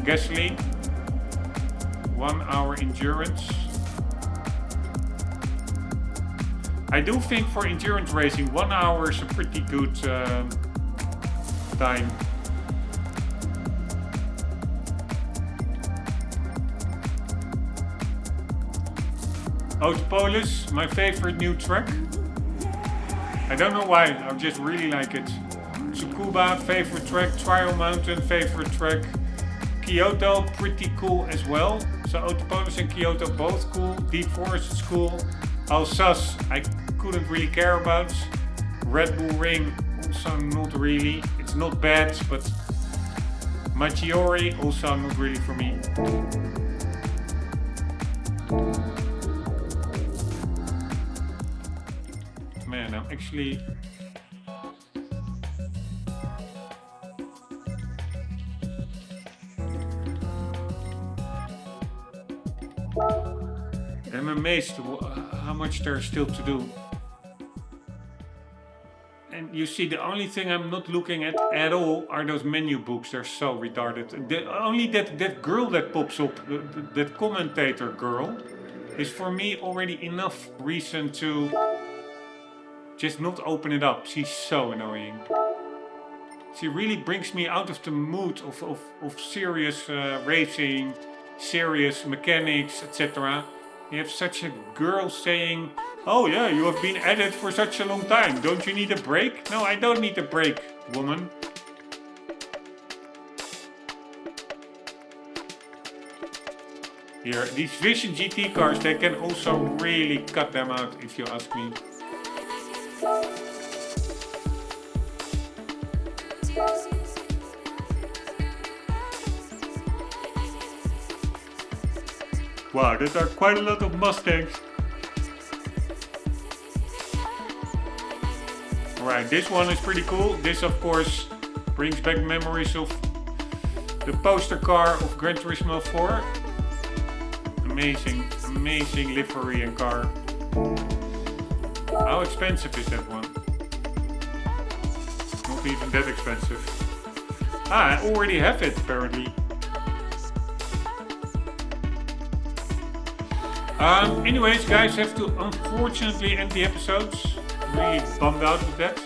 gasoline. 1 hour endurance. I do think for endurance racing, 1 hour is a pretty good time. Autopolis, my favorite new track. I don't know why, I just really like it. Tsukuba, favorite track. Trial Mountain, favorite track. Kyoto, pretty cool as well. So Autopolis and Kyoto both cool. Deep Forest is cool. Alsace, I couldn't really care about. Red Bull Ring, also not really. It's not bad, but Maggiore, also not really for me. Man, I'm actually... I'm amazed how much there's still to do. And you see, the only thing I'm not looking at all are those menu books. They're so retarded. Only that girl that pops up, that commentator girl, is for me already enough reason to just not open it up. She's so annoying. She really brings me out of the mood of serious racing, serious mechanics, etc. You have such a girl saying, "Oh yeah, you have been at it for such a long time. Don't you need a break?" No, I don't need a break, woman. Here, these Vision GT cars, they can also really cut them out, if you ask me. Wow, there are quite a lot of Mustangs. Alright, Alright, this one is pretty cool. This of course brings back memories of the poster car of Gran Turismo 4. Amazing, amazing livery and car. How expensive is that one? Not even that expensive. Ah, I already have it apparently. Anyways, guys, have to unfortunately end the episodes. Really bummed out with that.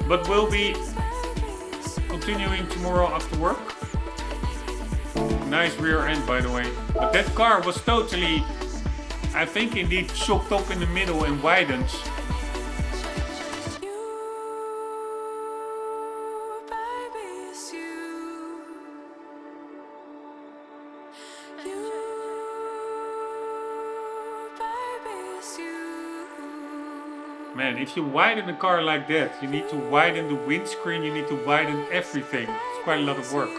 But we'll be continuing tomorrow after work. Nice rear end, by the way. But that car was totally, I think, indeed chopped up in the middle and widened. Man, if you widen a car like that, you need to widen the windscreen, you need to widen everything. It's quite a lot of work.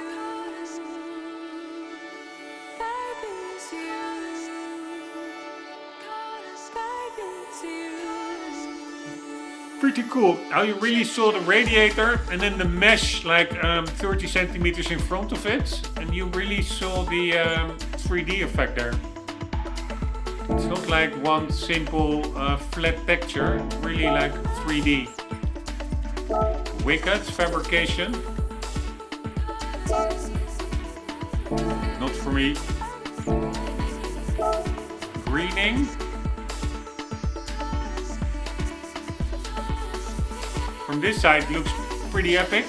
Pretty cool how you really saw the radiator and then the mesh like 30 centimeters in front of it, and you really saw the 3D effect there. It's not like one simple flat texture, really like 3D. Wicked fabrication. Not for me. Greening. From this side it looks pretty epic.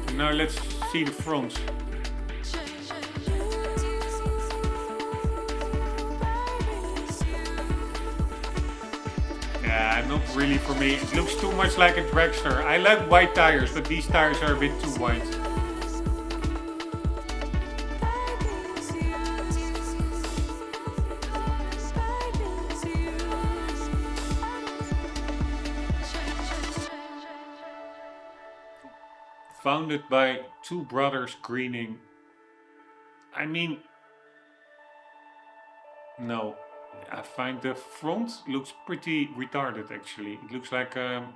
And now let's see the front. Yeah, not really for me. It looks too much like a dragster. I like white tires, but these tires are a bit too white. Founded by two brothers greening. I mean, no. I find the front looks pretty retarded actually. It looks like a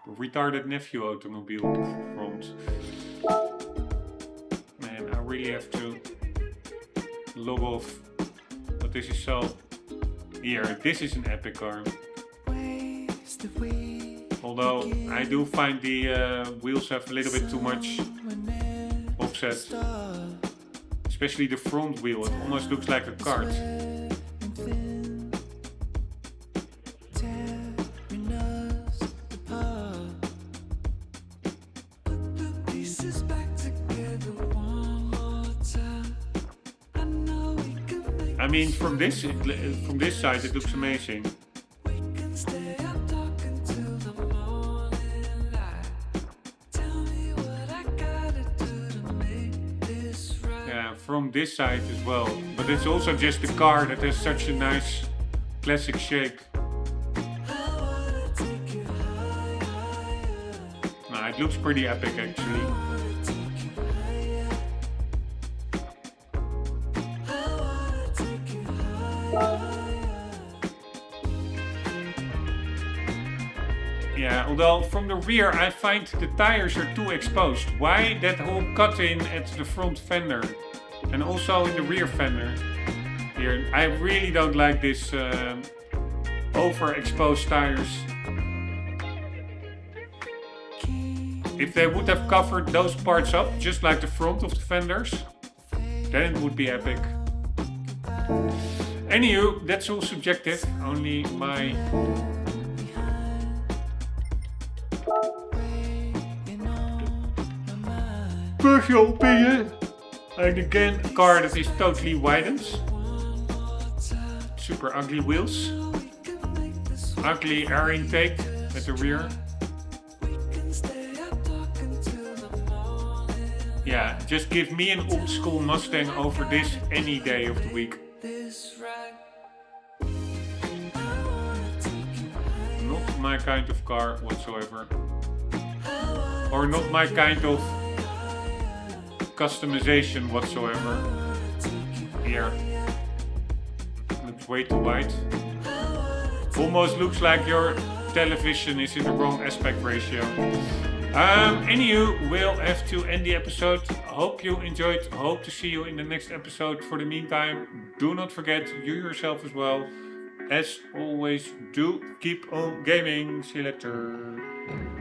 retarded nephew automobile front. Man, I really have to log off. But this is so... Here, this is an epic car. Although I do find the wheels have a little bit too much offset. Especially the front wheel, it almost looks like a kart. I mean, from this side it looks amazing. Yeah, from this side as well. But it's also just the car that has such a nice classic shape. Nah, it looks pretty epic actually. Yeah, although from the rear I find the tires are too exposed. Why that whole cut-in at the front fender and also in the rear fender here? I really don't like this overexposed tires. If they would have covered those parts up, just like the front of the fenders, then it would be epic. Anywho, that's all subjective, only my... personal opinion. And again, a car that is totally widened. Super ugly wheels. Ugly air intake at the rear. Yeah, just give me an old school Mustang over this any day of the week. Not my kind of car whatsoever. Or not my kind of customization whatsoever. Here. Looks way too wide. Almost looks like your television is in the wrong aspect ratio. Anywho, we'll have to end the episode. Hope you enjoyed. Hope to see you in the next episode. For the meantime, do not forget, you yourself as well. As always, do keep on gaming. See you later.